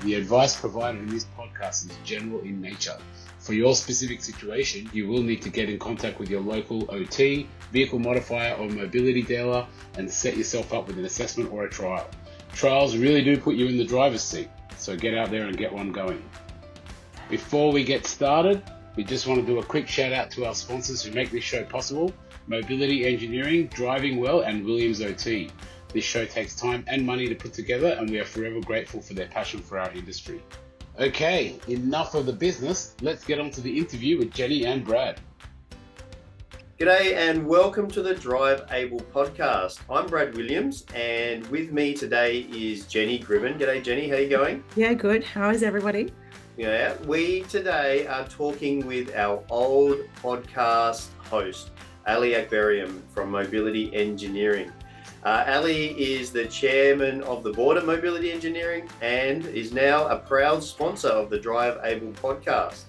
The advice provided in this podcast is general in nature. For your specific situation, you will need to get in contact with your local OT, vehicle modifier or mobility dealer and set yourself up with an assessment or a trial. Trials really do put you in the driver's seat, so get out there and get one going. Before we get started, we just want to do a quick shout out to our sponsors who make this show possible: Mobility Engineering, Driving Well and Williams OT. This show takes time and money to put together, and we are forever grateful for their passion for our industry. Okay, enough of the business. Let's get on to the interview with Jenny and Brad. G'day and welcome to the Drive Able podcast. I'm Brad Williams and with me today is Jenny Gribbin. G'day Jenny, how you going? Yeah, good. How is everybody? Yeah, we today are talking with our old podcast host, Ali Akbarian from Mobility Engineering. Ali is the chairman of the board of Mobility Engineering and is now a proud sponsor of the Drive Able podcast.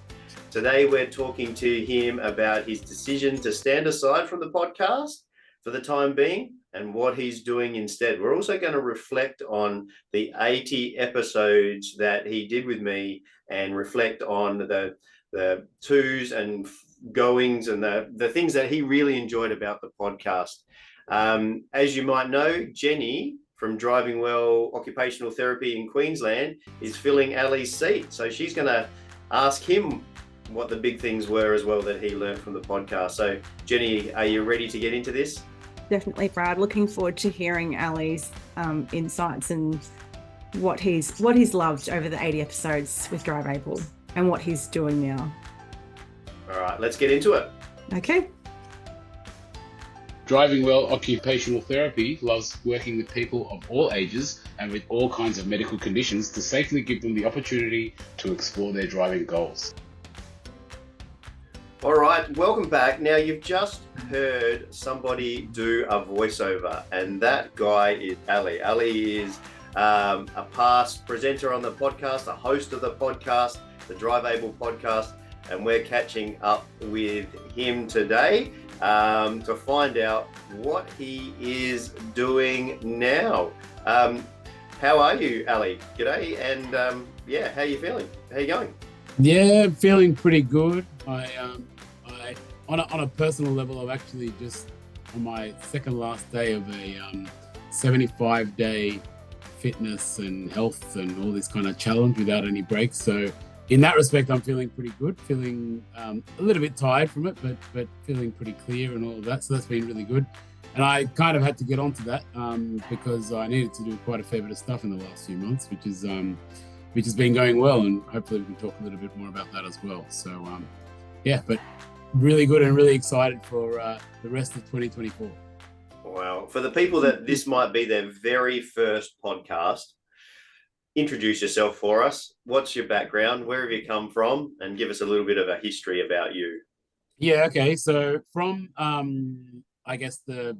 Today we're talking to him about his decision to stand aside from the podcast for the time being and what he's doing instead. We're also going to reflect on the 80 episodes that he did with me and reflect on the to's and goings and the things that he really enjoyed about the podcast. As you might know, Jenny from Driving Well Occupational Therapy in Queensland is filling Ali's seat. So she's going to ask him what the big things were as well that he learned from the podcast. So Jenny, are you ready to get into this? Definitely, Brad. Looking forward to hearing Ali's insights and what he's loved over the 80 episodes with Drive Able and what he's doing now. All right, let's get into it. Okay. Driving Well Occupational Therapy loves working with people of all ages and with all kinds of medical conditions to safely give them the opportunity to explore their driving goals. All right, welcome back. Now, you've just heard somebody do a voiceover, and that guy is Ali. Ali is a past presenter on the podcast, a host of the podcast, the Drive Able podcast, and we're catching up with him today to find out what he is doing now. How are you, Ali? G'day, and how are you feeling? How are you going? Yeah, feeling pretty good. On a personal level, I'm actually just on my second last day of a 75-day fitness and health and all this kind of challenge without any breaks. So in that respect, I'm feeling pretty good, feeling a little bit tired from it, but feeling pretty clear and all of that. So that's been really good. And I kind of had to get onto that because I needed to do quite a fair bit of stuff in the last few months, which has been going well. And hopefully we can talk a little bit more about that as well. So but really good and really excited for the rest of 2024. Wow. For the people that this might be their very first podcast, introduce yourself for us. What's your background? Where have you come from? And give us a little bit of a history about you. Yeah, okay. So from, I guess the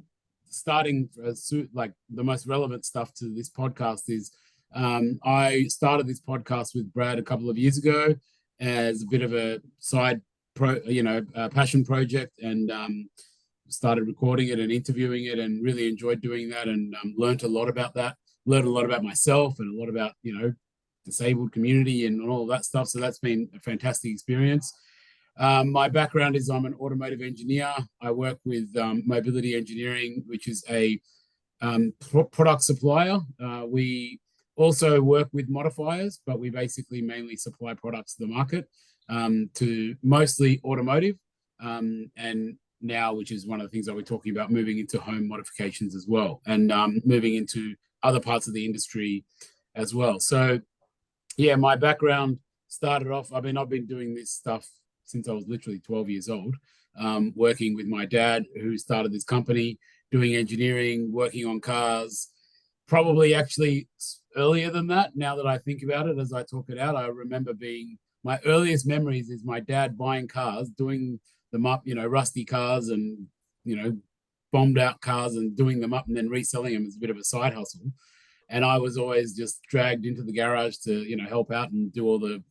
starting, like the most relevant stuff to this podcast is I started this podcast with Brad a couple of years ago as a bit of a side passion project, and started recording it and interviewing it and really enjoyed doing that, and learned a lot about that, learned a lot about myself and a lot about, disabled community and all of that stuff. So that's been a fantastic experience. My background is I'm an automotive engineer. I work with Mobility Engineering, which is a product supplier. We also work with modifiers, but we basically mainly supply products to the market, to mostly automotive, and now, which is one of the things that we're talking about, moving into home modifications as well, and moving into other parts of the industry as well. So yeah, my background started off, I've been doing this stuff since I was literally 12 years old, working with my dad, who started this company, doing engineering, working on cars, probably actually earlier than that. Now that I think about it, as I talk it out, I remember my earliest memories is my dad buying cars, doing them up, rusty cars and, bombed out cars, and doing them up and then reselling them as a bit of a side hustle. And I was always just dragged into the garage to, help out and do all the,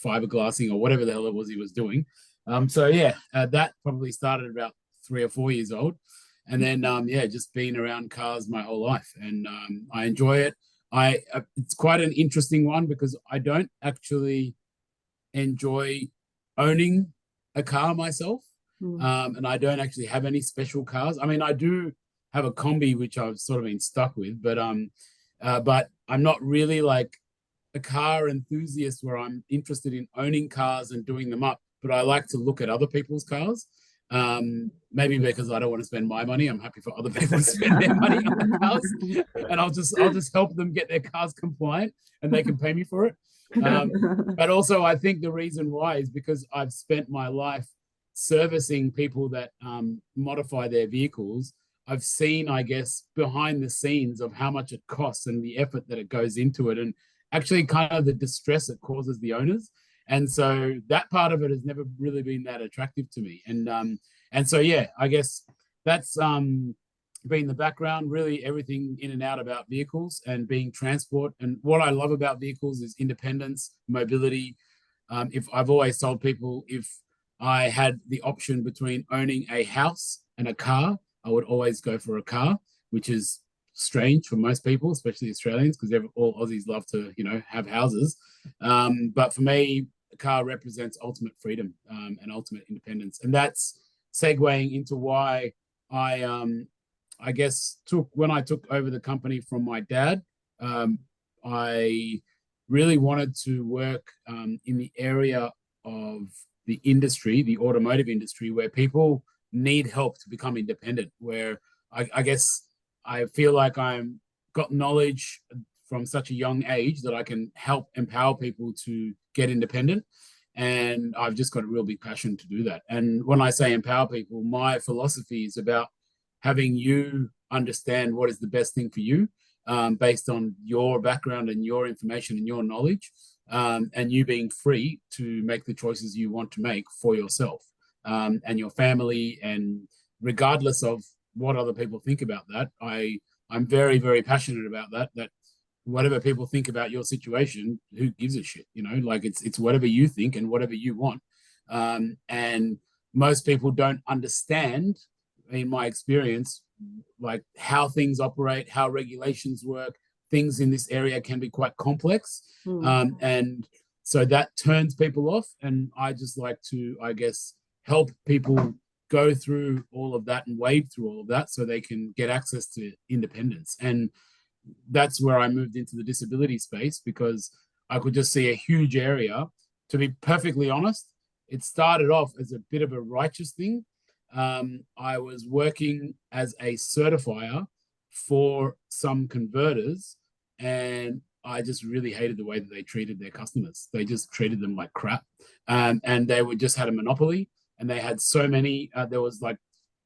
fiberglassing or whatever the hell it was he was doing. That probably started about 3 or 4 years old. And then, just being around cars my whole life. And I enjoy it. it's quite an interesting one because I don't actually enjoy owning a car myself. And I don't actually have any special cars. I mean, I do have a combi, which I've sort of been stuck with, but I'm not really like a car enthusiast where I'm interested in owning cars and doing them up, but I like to look at other people's cars. Maybe because I don't want to spend my money. I'm happy for other people to spend their money on the cars, and I'll just help them get their cars compliant, and they can pay me for it. But also, I think the reason why is because I've spent my life servicing people that modify their vehicles. I've seen, I guess, behind the scenes of how much it costs and the effort that it goes into it, and actually kind of the distress it causes the owners. And so that part of it has never really been that attractive to me. And so, yeah, I guess that's been the background, really everything in and out about vehicles and being transport. And what I love about vehicles is independence, mobility. If I've always told people, if I had the option between owning a house and a car, I would always go for a car, which is strange for most people, especially Australians, because all Aussies love to, have houses. But for me, a car represents ultimate freedom and ultimate independence. And that's segueing into why I guess when I took over the company from my dad, I really wanted to work in the area of the industry, the automotive industry, where people need help to become independent, where I guess I feel like I'm got knowledge from such a young age that I can help empower people to get independent. And I've just got a real big passion to do that. And when I say empower people, my philosophy is about having you understand what is the best thing for you, based on your background and your information and your knowledge, and you being free to make the choices you want to make for yourself and your family. And regardless of what other people think about that, I'm very, very passionate about that whatever people think about your situation, who gives a shit? Like it's whatever you think and whatever you want. And most people don't understand, in my experience, like how things operate, how regulations work. Things in this area can be quite complex. And so that turns people off. And I just like to, I guess, help people go through all of that and wade through all of that so they can get access to independence. And that's where I moved into the disability space, because I could just see a huge area. To be perfectly honest, it started off as a bit of a righteous thing. I was working as a certifier for some converters, and I just really hated the way that they treated their customers. They just treated them like crap. And they would just had a monopoly, and they had so many. There was like,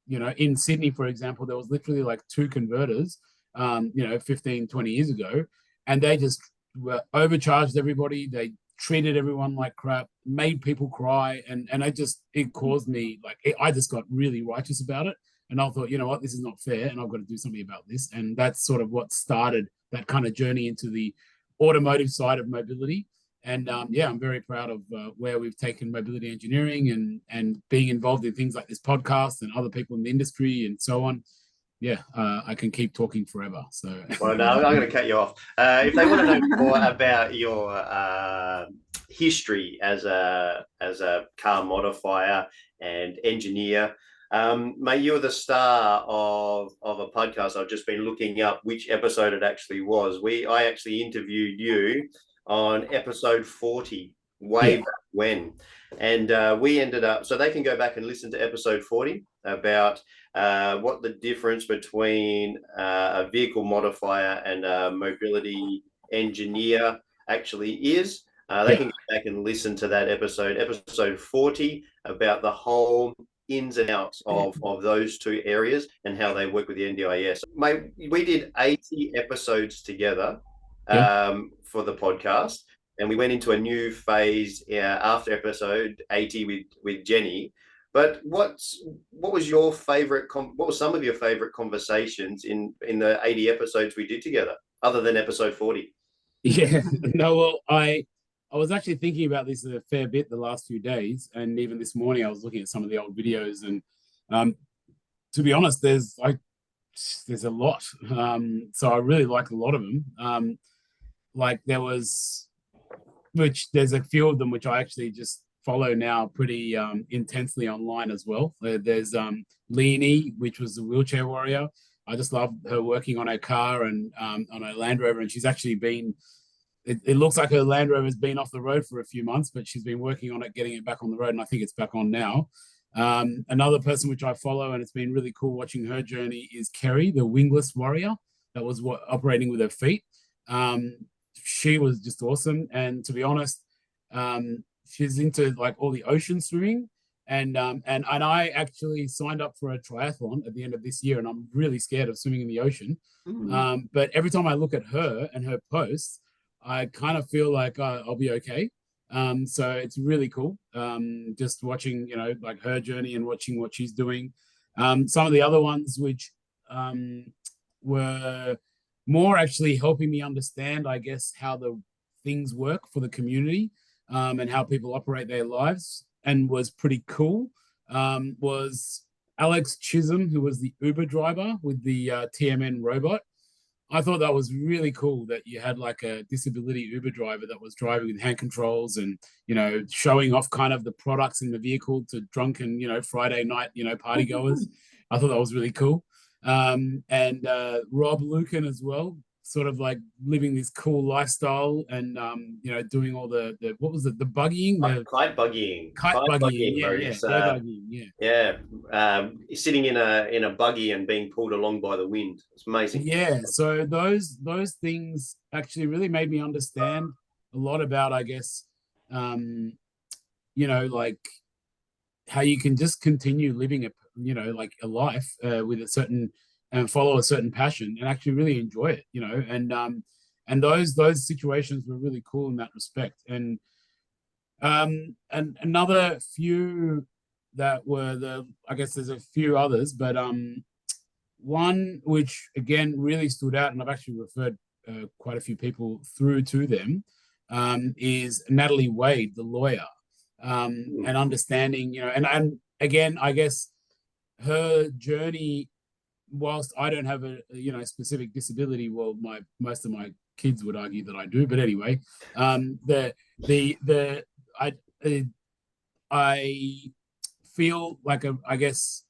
in Sydney, for example, there was literally like 2 converters, 15, 20 years ago, and they just were overcharged everybody. They treated everyone like crap, made people cry, and it caused me, I just got really righteous about it. And I thought, you know what, this is not fair, and I've got to do something about this. And that's sort of what started that kind of journey into the automotive side of mobility. And I'm very proud of where we've taken mobility engineering and being involved in things like this podcast and other people in the industry and so on. I can keep talking forever. So, well, no, I'm going to cut you off. If they want to know more about your history as a car modifier and engineer, mate, you're the star of a podcast. I've just been looking up which episode it actually was. I actually interviewed you on episode 40 back when, and we ended up, so they can go back and listen to episode 40 about what the difference between a vehicle modifier and a mobility engineer actually is. They can go back and listen to that episode 40, about the whole ins and outs of those 2 areas and how they work with the NDIS. Mate, we did 80 episodes together for the podcast, and we went into a new phase after episode 80 with Jenny. But what was your favorite? What were some of your favorite conversations in the 80 episodes we did together, other than episode 40? Yeah, no, well, I was actually thinking about this a fair bit the last few days, and even this morning I was looking at some of the old videos, and to be honest, there's a lot. So I really like a lot of them. like there was, which there's a few of them which I actually just follow now pretty intensely online as well. There's Leanie, which was the wheelchair warrior. I just love her working on her car and on her Land Rover, and she's actually been. It looks like her Land Rover has been off the road for a few months, but she's been working on it, getting it back on the road, and I think it's back on now. Another person which I follow, and it's been really cool watching her journey, is Kerry, the wingless warrior that was operating with her feet. She was just awesome, and to be honest, she's into like all the ocean swimming, and I actually signed up for a triathlon at the end of this year, and I'm really scared of swimming in the ocean. But every time I look at her and her posts, I kind of feel like I'll be okay. So it's really cool. Just watching, like her journey and watching what she's doing. Some of the other ones which were more actually helping me understand, I guess, how the things work for the community, and how people operate their lives, and was pretty cool, was Alex Chisholm, who was the Uber driver with the TMN robot. I thought that was really cool that you had like a disability Uber driver that was driving with hand controls and, showing off kind of the products in the vehicle to drunken, Friday night, party goers. I thought that was really cool. And Rob Lucan as well, sort of like living this cool lifestyle and, doing all the what was it? The buggying? Kite buggying. Kite buggying. Where Yeah. it's, Buggying, yeah. Sitting in a buggy and being pulled along by the wind. It's amazing. Yeah, so those things actually really made me understand a lot about, I guess, like how you can just continue living like a life with a certain and follow a certain passion and actually really enjoy it, and those situations were really cool in that respect. And another few that were I guess there's a few others, but one which again really stood out, and I've actually referred quite a few people through to them, is Natalie Wade, the lawyer, and understanding, and again, I guess her journey, whilst I don't have a specific disability, well, most of my kids would argue that I do, but anyway, I feel like I guess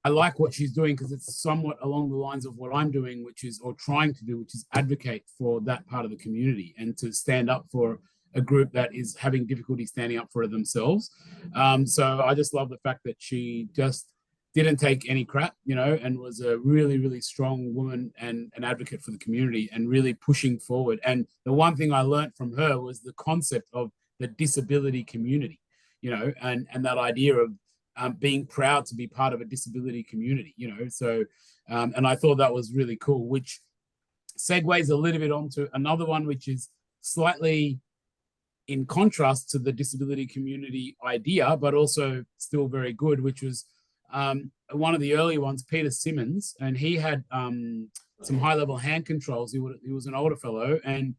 I like what she's doing because it's somewhat along the lines of what I'm doing, or trying to do, which is advocate for that part of the community and to stand up for a group that is having difficulty standing up for themselves. So I just love the fact that she just didn't take any crap, and was a really, really strong woman and an advocate for the community and really pushing forward. And the one thing I learned from her was the concept of the disability community, and that idea of being proud to be part of a disability community, so and I thought that was really cool, which segues a little bit onto another one, which is slightly in contrast to the disability community idea, but also still very good, which was one of the early ones, Peter Simmons, and he had some high-level hand controls. He was an older fellow, and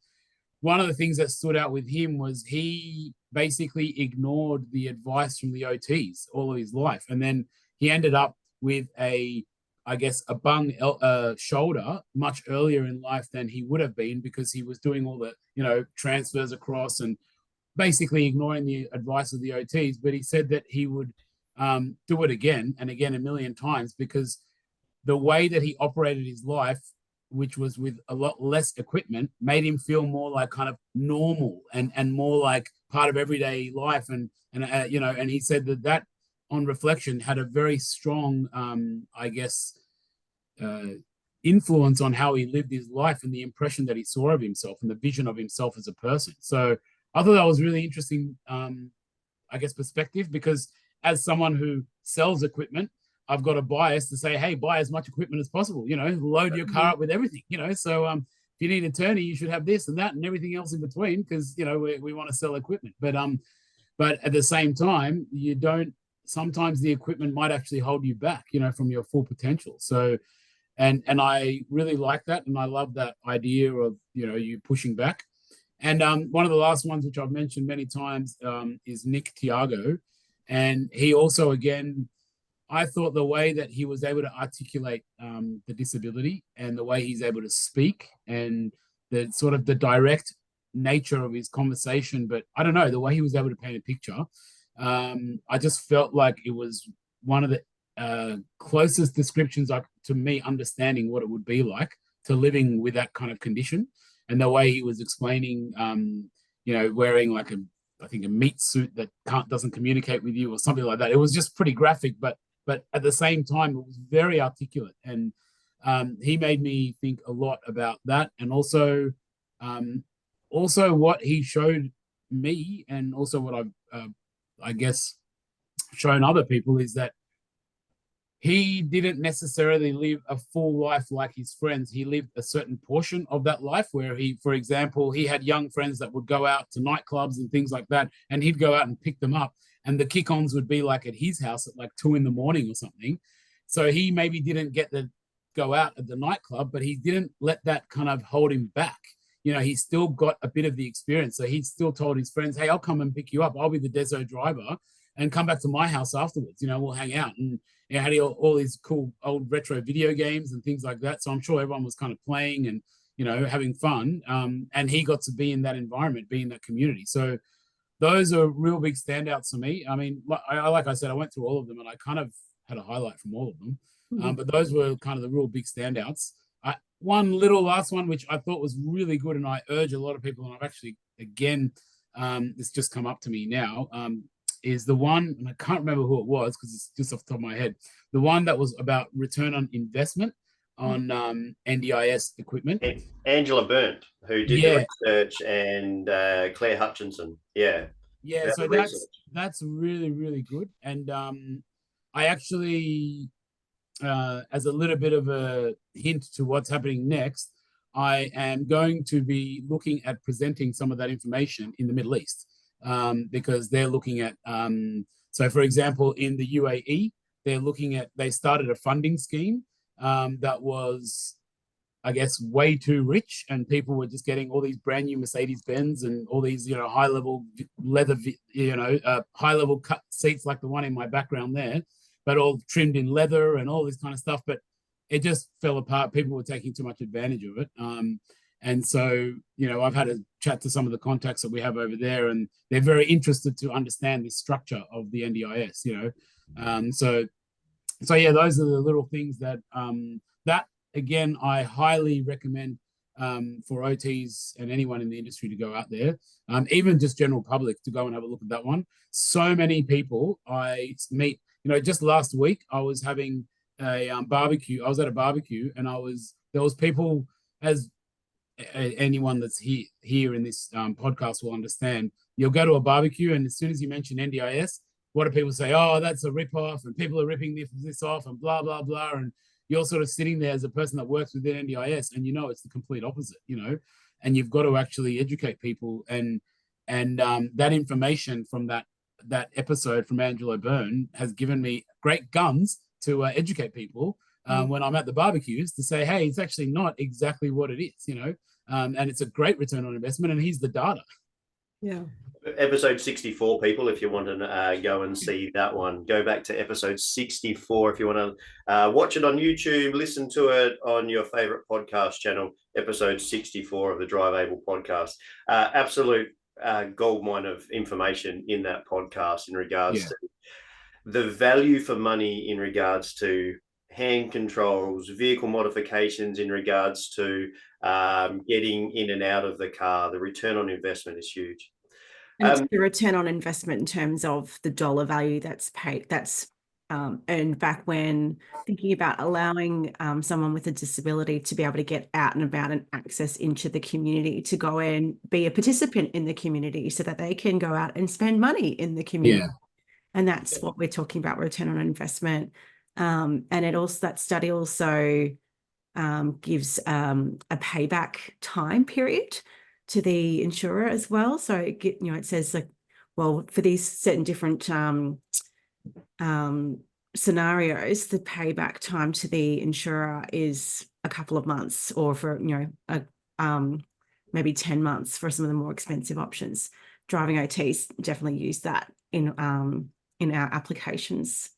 one of the things that stood out with him was he basically ignored the advice from the OTs all of his life. And then he ended up with a bung shoulder much earlier in life than he would have been, because he was doing all the, transfers across and basically ignoring the advice of the OTs. But he said that he would do it again and again a million times, because the way that he operated his life, which was with a lot less equipment, made him feel more like kind of normal and more like part of everyday life. And he said that on reflection had a very strong, influence on how he lived his life and the impression that he saw of himself and the vision of himself as a person. So I thought that was really interesting, perspective, because as someone who sells equipment, I've got a bias to say, hey, buy as much equipment as possible, load your car up with everything, so if you need a turner, you should have this and that and everything else in between, because, we want to sell equipment. But at the same time, sometimes the equipment might actually hold you back, from your full potential. So, and I really like that. And I love that idea of, you pushing back. And one of the last ones, which I've mentioned many times, is Nick Tiago. And he also, again, I thought the way that he was able to articulate the disability and the way he's able to speak and the sort of the direct nature of his conversation, but I don't know, the way he was able to paint a picture, I just felt like it was one of the closest descriptions to me understanding what it would be like to living with that kind of condition. And the way he was explaining, wearing like I think a meat suit that doesn't communicate with you or something like that. It was just pretty graphic, but at the same time, it was very articulate. And he made me think a lot about that. And also what he showed me, and also what I've, I guess, shown other people, is that he didn't necessarily live a full life like his friends. He lived a certain portion of that life where he, for example, he had young friends that would go out to nightclubs and things like that, and he'd go out and pick them up. And the kick-ons would be like at his house at like 2 a.m. or something. So he maybe didn't get to go out at the nightclub, but he didn't let that kind of hold him back. He still got a bit of the experience. So he still told his friends, hey, I'll come and pick you up. I'll be the deso driver and come back to my house afterwards. We'll hang out. And had all these cool old retro video games and things like that. So I'm sure everyone was kind of playing and, having fun. And he got to be in that environment, be in that community. So those are real big standouts for me. I mean, like I said, I went through all of them and I kind of had a highlight from all of them. But those were kind of the real big standouts. One little last one, which I thought was really good, and I urge a lot of people, and I've actually, again, it's just come up to me now, is the one, and I can't remember who it was because it's just off the top of my head, the one that was about return on investment on NDIS equipment. Angela Burnt, who did the research, and Claire Hutchinson. Yeah. So that's really, really good. And I actually, as a little bit of a hint to what's happening next, I am going to be looking at presenting some of that information in the Middle East. Because they're looking at, so for example, in the UAE, they started a funding scheme that was, I guess, way too rich, and people were just getting all these brand new Mercedes-Benz and all these, high-level leather, high-level cut seats like the one in my background there, but all trimmed in leather and all this kind of stuff. But it just fell apart. People were taking too much advantage of it. And so, I've had a chat to some of the contacts that we have over there, and they're very interested to understand the structure of the NDIS, So yeah, those are the little things that, again, I highly recommend for OTs and anyone in the industry to go out there, even just general public to go and have a look at that one. So many people I meet, just last week, I was having a barbecue. I was at a barbecue, and there was people, as anyone that's here in this podcast will understand, you'll go to a barbecue, and as soon as you mention NDIS, what do people say? Oh, that's a rip-off, and people are ripping this off, and blah, blah, blah. And you're sort of sitting there as a person that works within NDIS, and it's the complete opposite, and you've got to actually educate people. And that information from that episode from Angela Byrne has given me great guns to educate people when I'm at the barbecues, to say, hey, it's actually not exactly what it is, and it's a great return on investment, and here's the data. Yeah. Episode 64, people, if you want to go and see that one, go back to episode 64. If you want to watch it on YouTube, listen to it on your favorite podcast channel, episode 64 of the Drive Able podcast. Absolute goldmine of information in that podcast in regards to the value for money, in regards to hand controls, vehicle modifications, in regards to getting in and out of the car. The return on investment is huge. And the return on investment in terms of the dollar value that's paid, that's earned back when thinking about allowing someone with a disability to be able to get out and about and access into the community, to go and be a participant in the community so that they can go out and spend money in the community. And that's what we're talking about, return on investment. And that study also gives a payback time period to the insurer as well. So it says, like, well, for these certain different scenarios, the payback time to the insurer is a couple of months, or for maybe 10 months for some of the more expensive options. Driving OTs definitely use that in our applications.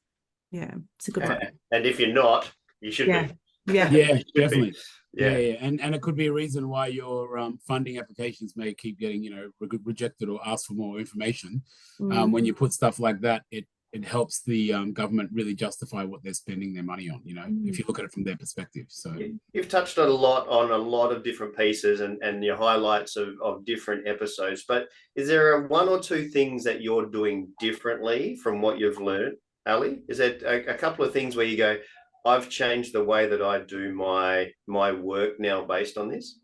Yeah, it's a good one. And if you're not, you should be. Yeah, definitely. Yeah, Yeah. yeah. And it could be a reason why your funding applications may keep getting, rejected or asked for more information. When you put stuff like that, it helps the government really justify what they're spending their money on, if you look at it from their perspective. So You've touched on a lot of different pieces and your highlights of different episodes, but is there one or two things that you're doing differently from what you've learned, Ali? Is there a couple of things where you go, I've changed the way that I do my work now based on this?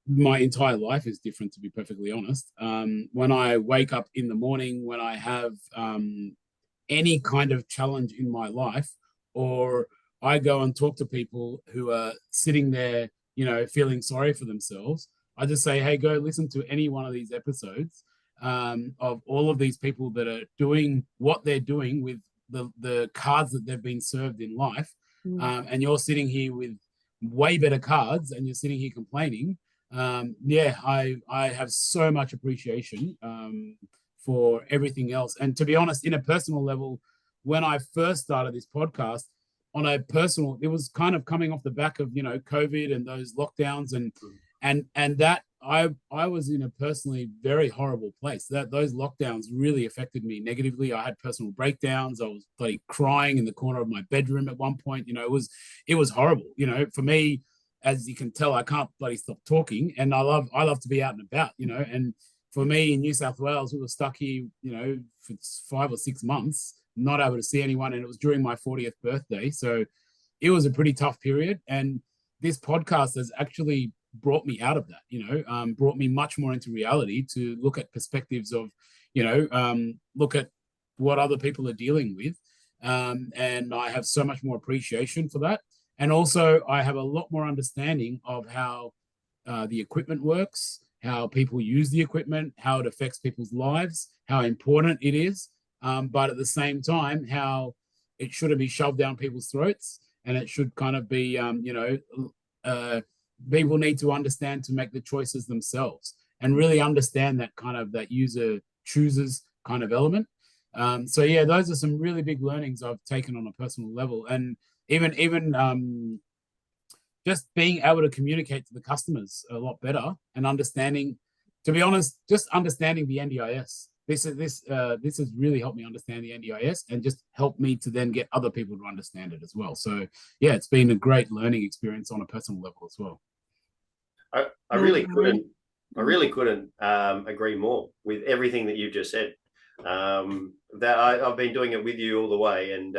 My entire life is different, to be perfectly honest. When I wake up in the morning, when I have any kind of challenge in my life, or I go and talk to people who are sitting there, feeling sorry for themselves, I just say, hey, go listen to any one of these episodes of all of these people that are doing what they're doing with the cards that they've been served in life. And you're sitting here with way better cards and you're sitting here complaining. I have so much appreciation for everything else. And to be honest, in a personal level, when I first started this podcast, it was kind of coming off the back of COVID and those lockdowns and that I was in a personally very horrible place. Those lockdowns really affected me negatively. I had personal breakdowns. I was bloody crying in the corner of my bedroom at one point. It was horrible. For me, as you can tell, I can't bloody stop talking, and I love to be out and about. And for me in New South Wales, we were stuck here, for 5 or 6 months, not able to see anyone, and it was during my 40th birthday, so it was a pretty tough period. And this podcast has actually brought me out of that, brought me much more into reality to look at perspectives of, look at what other people are dealing with. And I have so much more appreciation for that. And also I have a lot more understanding of how the equipment works, how people use the equipment, how it affects people's lives, how important it is. But at the same time, how it shouldn't be shoved down people's throats, and it should kind of be, people need to understand to make the choices themselves and really understand that kind of that user chooses kind of element. So yeah, those are some really big learnings I've taken on a personal level, and even just being able to communicate to the customers a lot better and understanding, to be honest, just understanding the NDIS. This has really helped me understand the NDIS and just helped me to then get other people to understand it as well. So yeah, it's been a great learning experience on a personal level as well. I really couldn't agree more with everything that you've just said. That I've been doing it with you all the way, and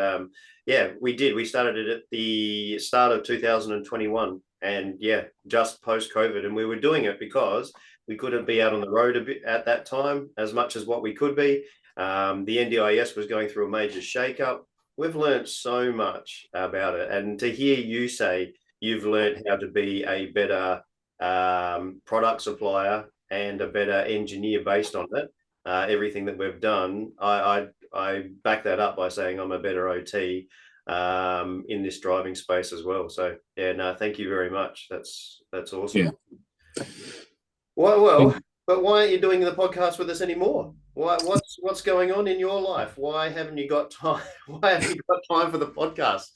we started it at the start of 2021, and just post COVID, and we were doing it because we couldn't be out on the road a bit at that time as much as what we could be. The NDIS was going through a major shakeup. We've learned so much about it, and to hear you say you've learned how to be a better product supplier and a better engineer based on it, everything that we've done, I back that up by saying I'm a better OT in this driving space as well. So thank you very much. That's awesome. Yeah. Well, but why aren't you doing the podcast with us anymore? What's going on in your life? Why haven't you got time? Why haven't you got time for the podcast?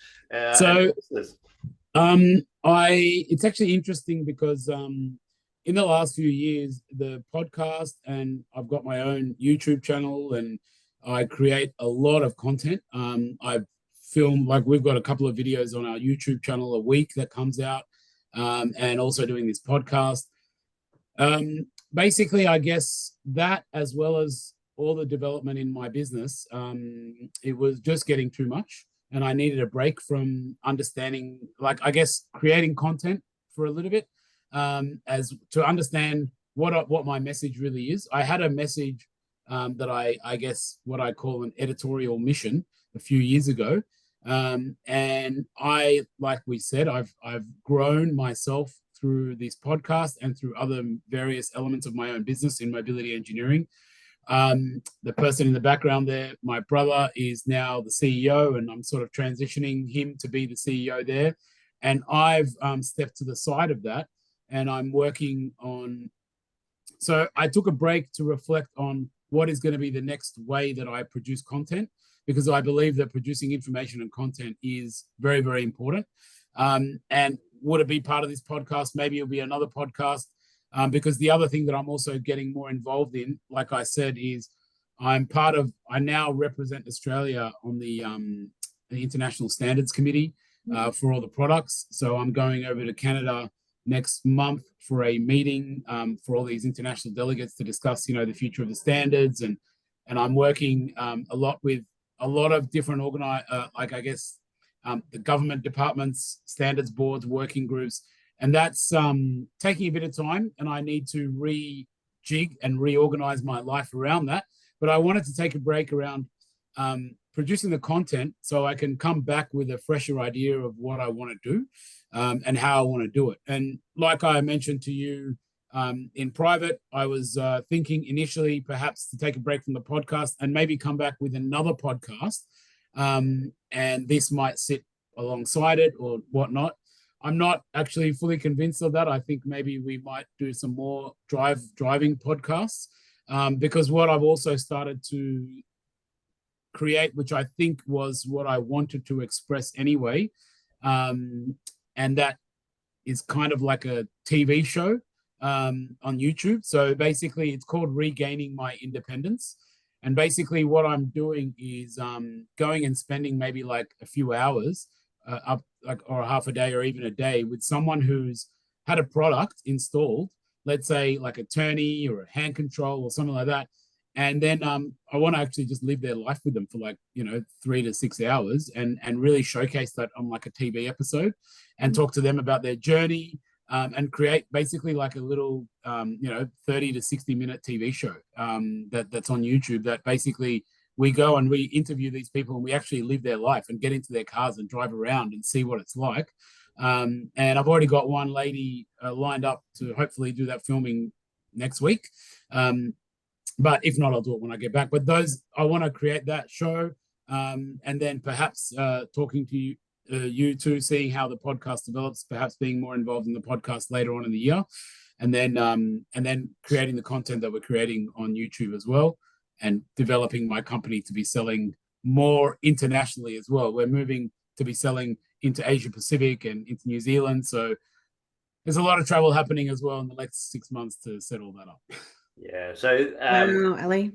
It's actually interesting because in the last few years, the podcast, and I've got my own YouTube channel, and I create a lot of content. I film, like, we've got a couple of videos on our YouTube channel a week that comes out, and also doing this podcast. Basically, I guess that, as well as all the development in my business, it was just getting too much, and I needed a break from understanding, like, I guess, creating content for a little bit, as to understand what my message really is. I had a message that I guess what I call an editorial mission a few years ago, and I, like we said, I've grown myself through this podcast and through other various elements of my own business in mobility engineering. The person in the background there, my brother, is now the CEO, and I'm sort of transitioning him to be the CEO there. And I've stepped to the side of that, and I'm working on. So I took a break to reflect on what is going to be the next way that I produce content, because I believe that producing information and content is very, very important. And would it be part of this podcast? Maybe it'll be another podcast. Because the other thing that I'm also getting more involved in, like I said, is I now represent Australia on the International Standards Committee for all the products. So I'm going over to Canada next month for a meeting for all these international delegates to discuss, the future of the standards. And I'm working a lot with a lot of different the government departments, standards boards, working groups. And that's taking a bit of time, and I need to rejig and reorganize my life around that. But I wanted to take a break around producing the content so I can come back with a fresher idea of what I want to do and how I want to do it. And like I mentioned to you in private, I was thinking initially perhaps to take a break from the podcast and maybe come back with another podcast. And this might sit alongside it or whatnot. I'm not actually fully convinced of that. I think maybe we might do some more driving podcasts because what I've also started to create, which I think was what I wanted to express anyway, and that is kind of like a TV show on YouTube. So basically it's called Regaining My Independence. And basically what I'm doing is going and spending maybe like a few hours or half a day or even a day with someone who's had a product installed, let's say like a Turney or a hand control or something like that. And then I want to actually just live their life with them for 3 to 6 hours and really showcase that on like a TV episode and talk to them about their journey and create basically like a little, 30 to 60 minute TV show that's on YouTube that basically we go and we interview these people and we actually live their life and get into their cars and drive around and see what it's like. And I've already got one lady lined up to hopefully do that filming next week. But if not, I'll do it when I get back. But I want to create that show and then perhaps talking to you two, seeing how the podcast develops, perhaps being more involved in the podcast later on in the year, and then creating the content that we're creating on YouTube as well, and developing my company to be selling more internationally as well. We're moving to be selling into Asia Pacific and into New Zealand. So there's a lot of travel happening as well in the next 6 months to set all that up. Yeah. So wow, Ali.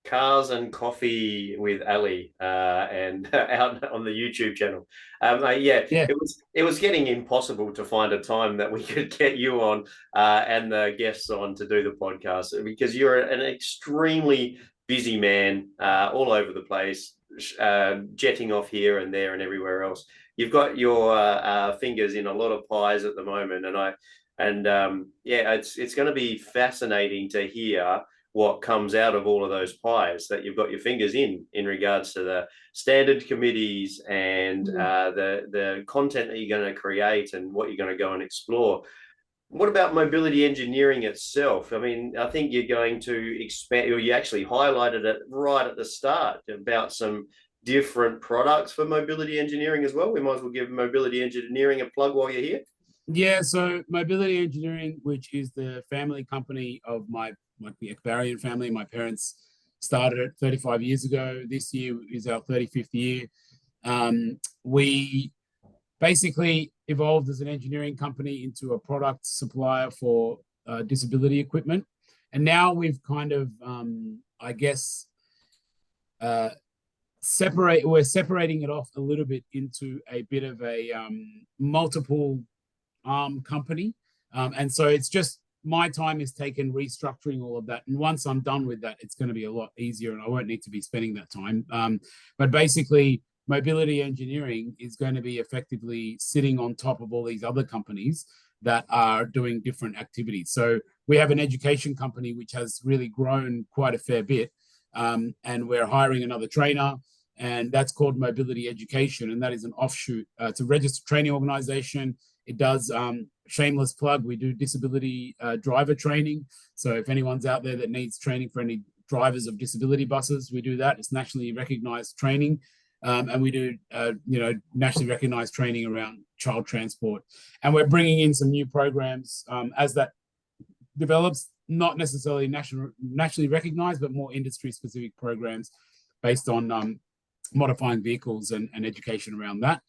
Cars and Coffee with Ali and out on the YouTube channel. Yeah, it was getting impossible to find a time that we could get you on and the guests on to do the podcast because you're an extremely busy man all over the place, jetting off here and there and everywhere else. You've got your fingers in a lot of pies at the moment, it's going to be fascinating to hear what comes out of all of those pies that you've got your fingers in regards to the standard committees and the content that you're going to create and what you're going to go and explore. What about mobility engineering itself? I mean, I think you're going to expand, or you actually highlighted it right at the start about some different products for mobility engineering as well. We might as well give mobility engineering a plug while you're here. Yeah, so Mobility Engineering, which is the family company of the Akbarian family. My parents started it 35 years ago. This year is our 35th year. We basically evolved as an engineering company into a product supplier for disability equipment. And now we've kind of, we're separating it off a little bit into a bit of a multiple arm company. And so it's just my time is taken restructuring all of that. And once I'm done with that, it's going to be a lot easier and I won't need to be spending that time. But basically, mobility engineering is going to be effectively sitting on top of all these other companies that are doing different activities. So we have an education company which has really grown quite a fair bit. And we're hiring another trainer, and that's called Mobility Education. And that is an offshoot. It's a registered training organization. It does, shameless plug, we do disability driver training. So if anyone's out there that needs training for any drivers of disability buses, we do that. It's nationally recognized training. And we do, nationally recognized training around child transport. And we're bringing in some new programs as that develops, not necessarily nationally recognized, but more industry-specific programs based on modifying vehicles and education around that.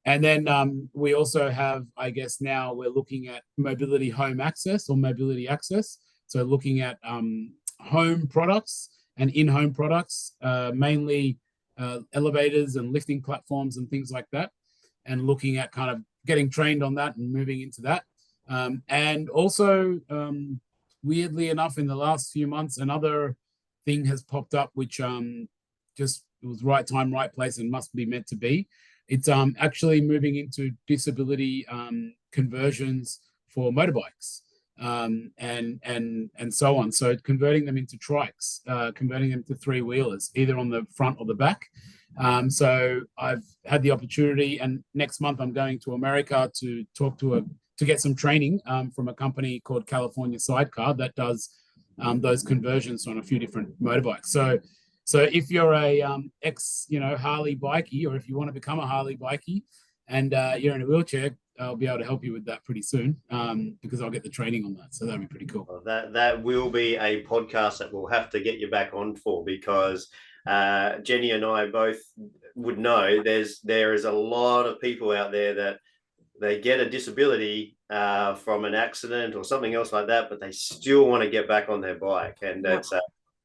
And then we also have, I guess now we're looking at mobility home access or mobility access. So looking at home products and in-home products, mainly elevators and lifting platforms and things like that, and looking at kind of getting trained on that and moving into that. And also, weirdly enough, in the last few months, another thing has popped up, which just it was right time, right place, and must be meant to be. It's actually moving into disability conversions for motorbikes, and so on. So converting them into trikes, converting them to three-wheelers, either on the front or the back. So I've had the opportunity, and next month I'm going to America to talk to get some training from a company called California Sidecar that does those conversions on a few different motorbikes. So if you're a Harley bikey, or if you want to become a Harley bikey and you're in a wheelchair, I'll be able to help you with that pretty soon, because I'll get the training on that. So that'd be pretty cool. Well, that will be a podcast that we'll have to get you back on for, because Jenny and I both would know there is a lot of people out there that they get a disability from an accident or something else like that, but they still want to get back on their bike, and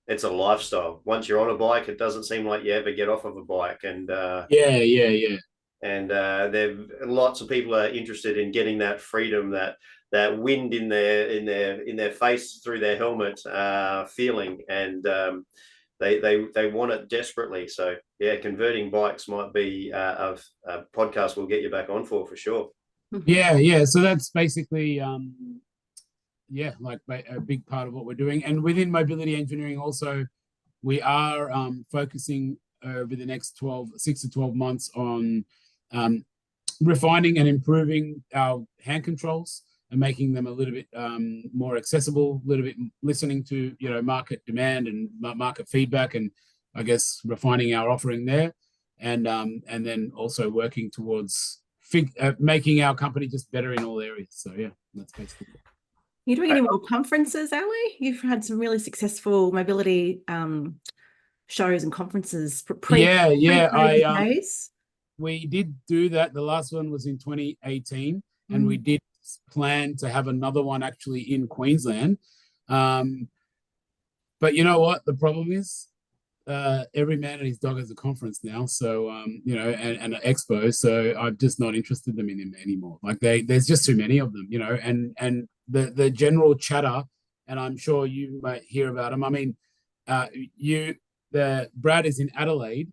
it's a lifestyle. Once you're on a bike, it doesn't seem like you ever get off of a bike. And yeah. And there lots of people are interested in getting that freedom, that wind in their face through their helmet feeling, and they want it desperately. So yeah, converting bikes might be a podcast we'll get you back on for sure. Yeah. So that's basically like a big part of what we're doing. And within mobility engineering also, we are focusing over the next 6 to 12 months on refining and improving our hand controls and making them a little bit more accessible, a little bit listening to market demand and market feedback, and I guess refining our offering there, and then also working towards making our company just better in all areas. So yeah, that's basically it. You doing any more conferences, Ali? You've had some really successful mobility shows and conferences days. We did do that. The last one was in 2018, and we did plan to have another one actually in Queensland. But you know what? The problem is every man and his dog has a conference now. So, and an expo. So I'm just not interested in them anymore. Like there's just too many of them, and the general chatter, and I'm sure you might hear about them. I mean, Brad is in Adelaide.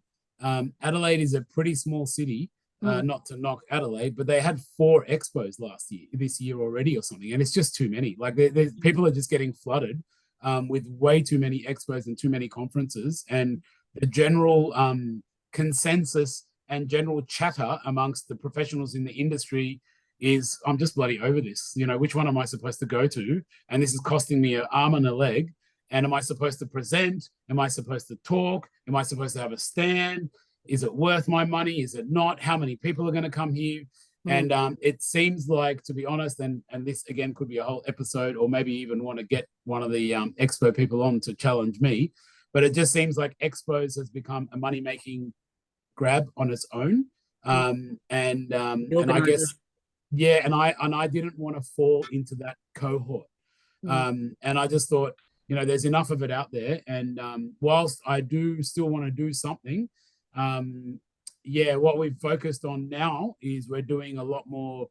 Adelaide is a pretty small city, not to knock Adelaide, but they had 4 expos this year already or something. And it's just too many. Like people are just getting flooded with way too many expos and too many conferences. And the general consensus and general chatter amongst the professionals in the industry is, I'm just bloody over this. Which one am I supposed to go to? And this is costing me an arm and a leg. And am I supposed to present? Am I supposed to talk? Am I supposed to have a stand? Is it worth my money? Is it not? How many people are going to come here? And it seems like, to be honest, and this again could be a whole episode, or maybe even want to get one of the expo people on to challenge me, but it just seems like expos has become a money-making grab on its own. And I guess, and I didn't want to fall into that cohort. And I just thought, there's enough of it out there. And whilst I do still want to do something, what we've focused on now is we're doing a lot more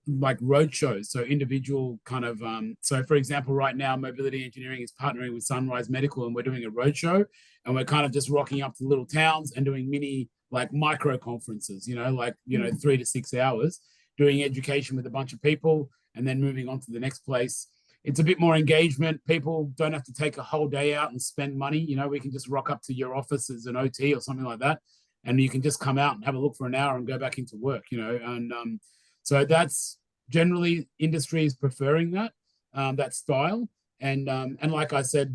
like road shows. So individual kind of, so for example, right now, Mobility Engineering is partnering with Sunrise Medical, and we're doing a road show, and we're kind of just rocking up to little towns and doing mini, like micro conferences, 3 to 6 hours, doing education with a bunch of people, and then moving on to the next place. It's a bit more engagement. People don't have to take a whole day out and spend money. We can just rock up to your office as an OT or something like that, and you can just come out and have a look for an hour and go back into work, and so that's generally industry is preferring that style. And like I said,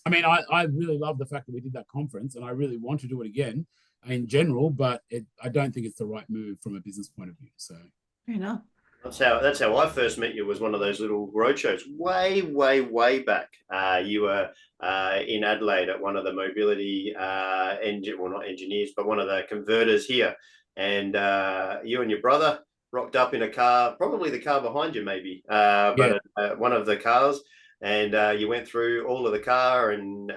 I really love the fact that we did that conference, and I really want to do it again in general, but I don't think it's the right move from a business point of view. So fair enough. That's how I first met you, was one of those little road shows way back. You were in Adelaide at one of the mobility not engineers, but one of the converters here. and you and your brother rocked up in a car, probably the car behind you, maybe, but one of the cars, and you went through all of the car and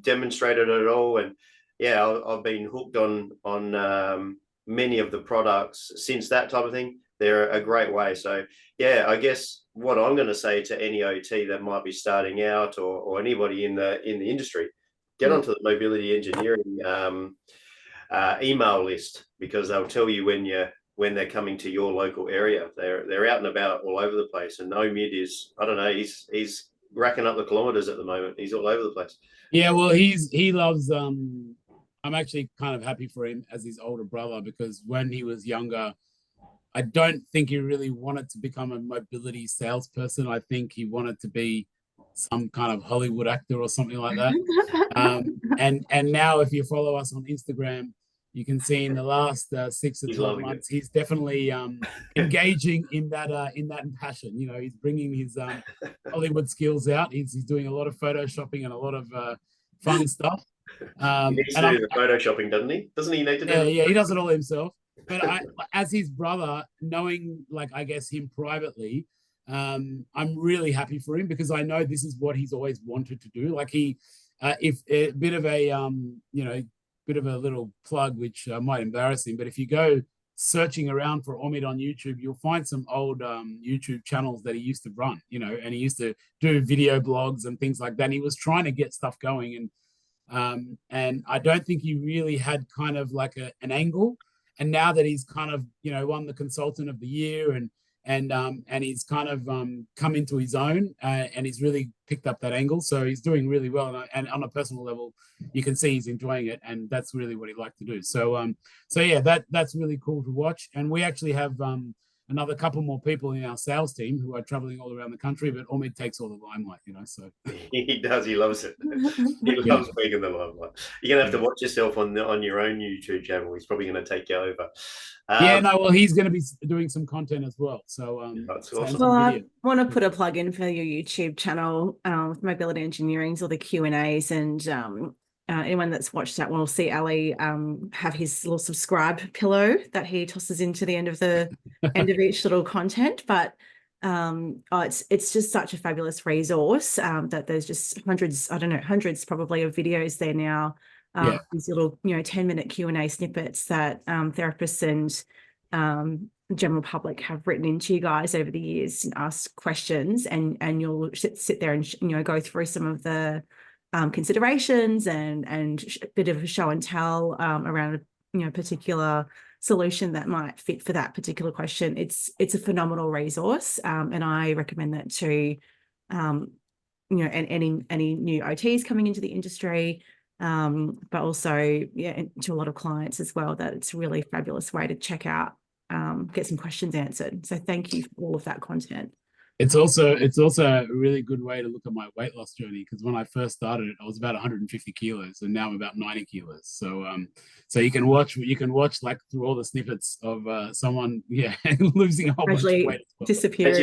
demonstrated it all. And yeah, I've been hooked on many of the products since that type of thing. They're a great way. So yeah, I guess what I'm going to say to any OT that might be starting out, or anybody in the industry, get onto the mobility engineering email list, because they'll tell you when they're coming to your local area. They're out and about all over the place. And Omid is, I don't know, he's racking up the kilometers at the moment. He's all over the place. Yeah, well, he loves. I'm actually kind of happy for him as his older brother, because when he was younger, I don't think he really wanted to become a mobility salesperson. I think he wanted to be some kind of Hollywood actor or something like that. And now, if you follow us on Instagram, you can see in the last 6 to 12 months, he's definitely engaging in that passion. You know, he's bringing his Hollywood skills out. He's doing a lot of photoshopping and a lot of fun stuff. He needs to do the photoshopping, doesn't he? Doesn't he need to do it? Yeah, he does it all himself. But as his brother, knowing, like, I guess him privately, I'm really happy for him, because I know this is what he's always wanted to do. Like, if a bit of a bit of a little plug, which might embarrass him, but if you go searching around for Omid on YouTube, you'll find some old YouTube channels that he used to run, and he used to do video blogs and things like that. And he was trying to get stuff going, and I don't think he really had kind of like an angle. And now that he's kind of, won the Consultant of the Year, and he's kind of come into his own, and he's really picked up that angle. So he's doing really well, and on a personal level, you can see he's enjoying it, and that's really what he'd like to do. So yeah, that's really cool to watch. And we actually have another couple more people in our sales team who are traveling all around the country, but Omid takes all the limelight, so. He does. He loves it. He loves being in the limelight. You're going to have to watch yourself on your own YouTube channel. He's probably going to take you over. Well, he's going to be doing some content as well. So, that's awesome. Well, I want to put a plug in for your YouTube channel with Mobility Engineering's, all the Q&As, and anyone that's watched that will see Ali have his little subscribe pillow that he tosses into the end of each little content. But it's just such a fabulous resource that there's just hundreds probably of videos there now. These little 10-minute Q&A snippets that therapists and general public have written into you guys over the years and ask questions, and you'll sit there and go through some of the considerations and a bit of a show and tell around a particular solution that might fit for that particular question. It's a phenomenal resource, and I recommend that to and any new OTs coming into the industry, but also to a lot of clients as well, that it's a really fabulous way to check out, get some questions answered. So thank you for all of that content. It's also a really good way to look at my weight loss journey, because when I first started it, I was about 150 kilos, and now I'm about 90 kilos. So you can watch like through all the snippets of someone losing a whole bunch of weight. Disappearing.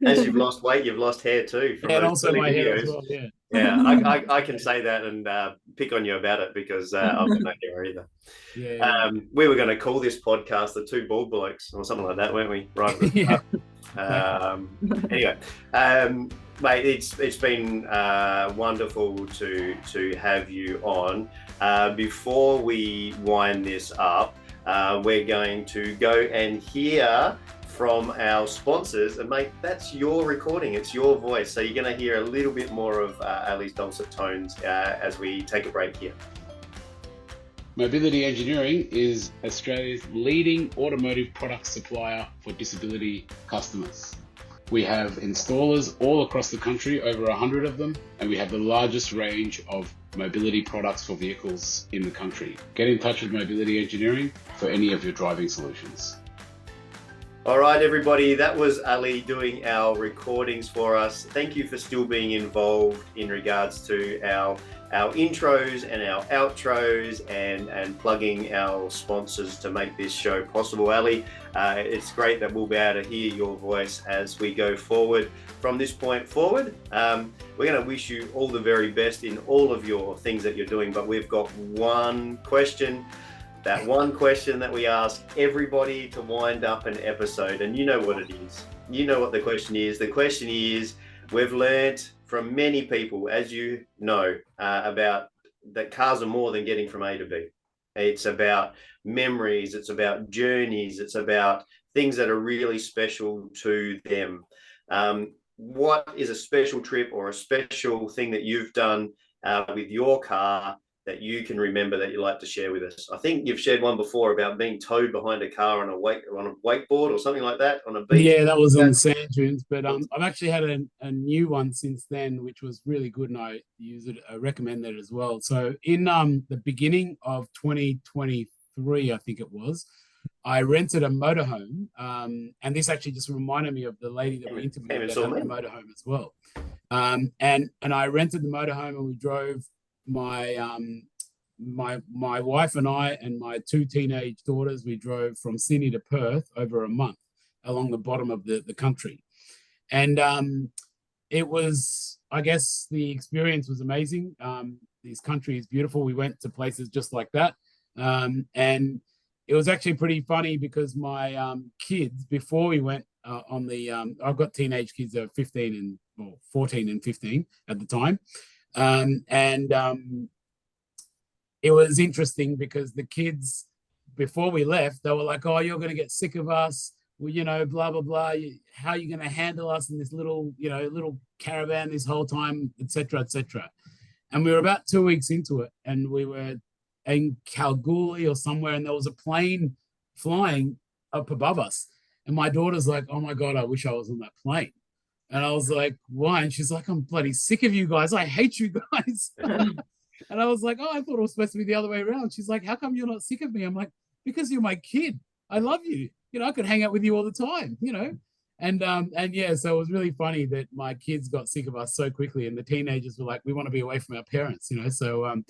As you've lost weight, you've lost hair too. From and also my hair as well. Yeah, I can say that and pick on you about it, because I've got no hair either. We were going to call this podcast the Two Bald Blokes or something like that, weren't we? Right. Anyway, mate, it's been wonderful to have you on. Before we wind this up, we're going to go and hear from our sponsors, and mate, that's your recording, it's your voice, so you're going to hear a little bit more of Ali's dulcet tones as we take a break here. Mobility Engineering is Australia's leading automotive product supplier for disability customers. We have installers all across the country, over 100 of them, and we have the largest range of mobility products for vehicles in the country. Get in touch with Mobility Engineering for any of your driving solutions. All right, everybody, that was Ali doing our recordings for us. Thank you for still being involved in regards to our intros and our outros and plugging our sponsors to make this show possible. Ali, it's great that we'll be able to hear your voice as we go forward. From this point forward, we're going to wish you all the very best in all of your things that you're doing, but we've got one question That one question that we ask everybody to wind up an episode, and you know what it is. You know what the question is. The question is, we've learnt from many people, as you know, about that cars are more than getting from A to B. It's about memories, it's about journeys, it's about things that are really special to them. What is a special trip or a special thing that you've done with your car that you can remember that you like to share with us? I think you've shared one before about being towed behind a car on a wakeboard or something like that on a beach. Yeah, that was on the sand dunes, but I've actually had a new one since then, which was really good, and I use it. I recommend that as well. So in the beginning of 2023, I think it was, I rented a motorhome, and this actually just reminded me of the lady that we interviewed that had the motorhome as well. And I rented the motorhome, and we drove my wife and I and my two teenage daughters. We drove from Sydney to Perth over a month along the bottom of the country, and it was, I guess, the experience was amazing. This country is beautiful. We went to places just like that, and it was actually pretty funny because my kids, before we went on the, I've got teenage kids that are 15 and 14 and 15 at the time. It was interesting because the kids, before we left, they were like, "Oh, you're going to get sick of us. Well, blah, blah, blah. How are you going to handle us in this little caravan this whole time, etc., etc." And we were about 2 weeks into it, and we were in Kalgoorlie or somewhere, and there was a plane flying up above us. And my daughter's like, "Oh my God, I wish I was on that plane." And I was like, "Why?" And she's like, "I'm bloody sick of you guys. I hate you guys." And I was like, "Oh, I thought it was supposed to be the other way around." She's like, "How come you're not sick of me?" I'm like, "Because you're my kid. I love you. I could hang out with you all the time, And yeah, so it was really funny that my kids got sick of us so quickly, and the teenagers were like, "We want to be away from our parents," So,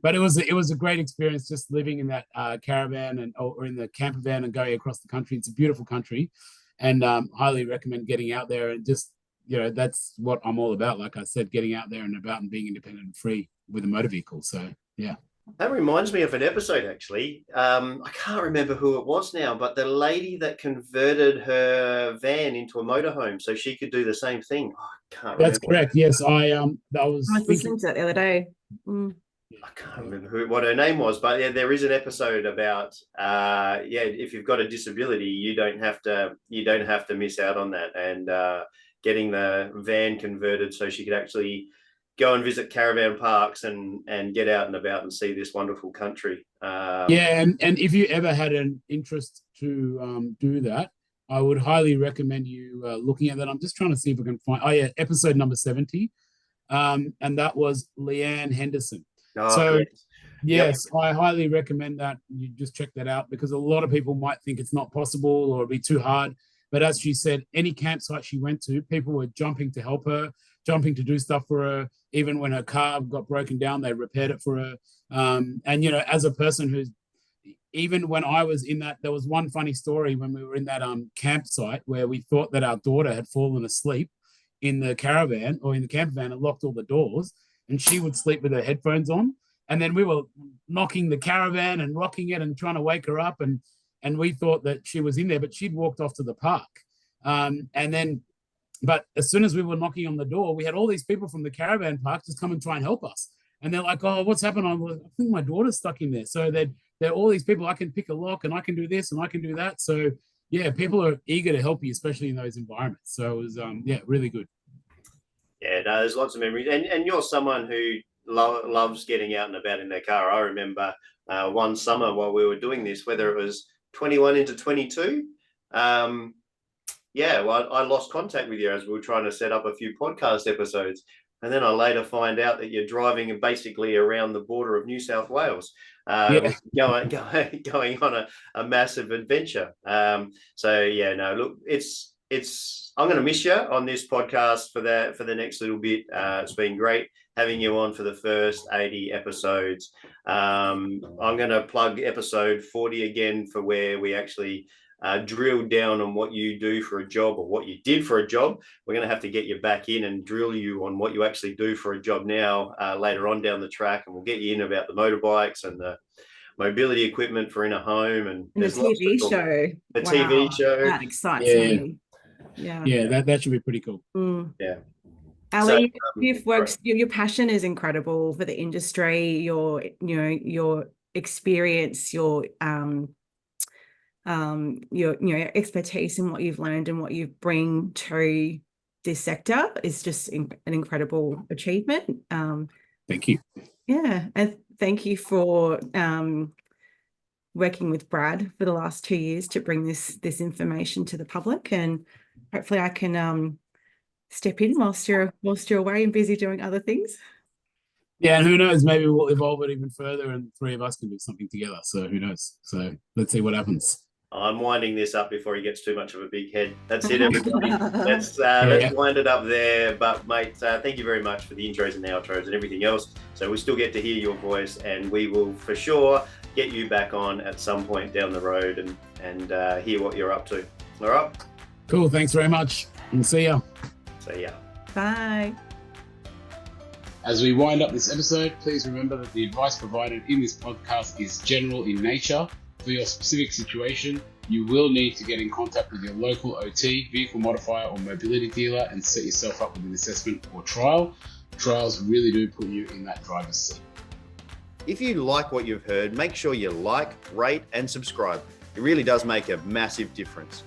but it was a great experience just living in that caravan or in the camper van and going across the country. It's a beautiful country, and highly recommend getting out there and just that's what I'm all about. Like I said, getting out there and about and being independent and free with a motor vehicle. So yeah. That reminds me of an episode, actually. I can't remember who it was now, but the lady that converted her van into a motorhome so she could do the same thing. Oh, I can't remember. That's correct. Yes, I was listening to that the other day. I can't remember what her name was, but yeah, there is an episode about if you've got a disability, you don't have to miss out on that, and getting the van converted so she could actually go and visit caravan parks and get out and about and see this wonderful country. And if you ever had an interest to do that, I would highly recommend you looking at that. I'm just trying to see if I can find. Oh yeah, episode number 70, and that was Leanne Henderson. Yes, yep. I highly recommend that you just check that out, because a lot of people might think it's not possible or it'd be too hard. But as she said, any campsite she went to, people were jumping to help her, jumping to do stuff for her. Even when her car got broken down, they repaired it for her. And, as a person who's, even when I was in that, there was one funny story when we were in that campsite where we thought that our daughter had fallen asleep in the caravan or in the camper van and locked all the doors, and she would sleep with her headphones on. And then we were knocking the caravan and rocking it and trying to wake her up. And we thought that she was in there, but she'd walked off to the park. But as soon as we were knocking on the door, we had all these people from the caravan park just come and try and help us. And they're like, "Oh, what's happened?" I'm like, "I think my daughter's stuck in there." So they're all these people. I can pick a lock and I can do this and I can do that. So yeah, people are eager to help you, especially in those environments. So it was, really good. Yeah, no, there's lots of memories. And you're someone who loves getting out and about in their car. I remember one summer while we were doing this, whether it was 21 into 22, I lost contact with you as we were trying to set up a few podcast episodes. And then I later find out that you're driving basically around the border of New South Wales, going on a massive adventure. Look, it's I'm going to miss you on this podcast for the next little bit. It's been great having you on for the first 80 episodes. I'm going to plug episode 40 again for where we actually drill down on what you do for a job, or what you did for a job. We're going to have to get you back in and drill you on what you actually do for a job now later on down the track, and we'll get you in about the motorbikes and the mobility equipment for in a home, and the TV show. The TV show. That excites Yeah. me. Yeah. That should be pretty cool. Yeah. Ali, you've worked. Your passion is incredible for the industry. Your experience, your expertise in what you've learned and what you bring to this sector is just an incredible achievement. Thank you. Yeah, and thank you for working with Brad for the last 2 years to bring this information to the public, and hopefully I can step in whilst you're away and busy doing other things. Yeah, and who knows? Maybe we'll evolve it even further, and 3 of us can do something together. So who knows? So let's see what happens. I'm winding this up before he gets too much of a big head. That's it, everybody. Let's wind it up there. But mate, thank you very much for the intros and outros and everything else. So we still get to hear your voice, and we will for sure get you back on at some point down the road and hear what you're up to. All right. Cool. Thanks very much, and see ya. See ya. Bye. As we wind up this episode, please remember that the advice provided in this podcast is general in nature. For your specific situation, you will need to get in contact with your local OT, vehicle modifier or mobility dealer and set yourself up with an assessment or trial. Trials really do put you in that driver's seat. If you like what you've heard, make sure you like, rate and subscribe. It really does make a massive difference.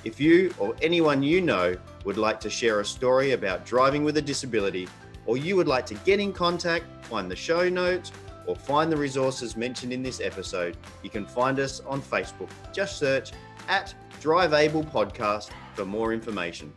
If you or anyone you know would like to share a story about driving with a disability, or you would like to get in contact, find the show notes, or find the resources mentioned in this episode, you can find us on Facebook. Just search @DriveAblePodcast for more information.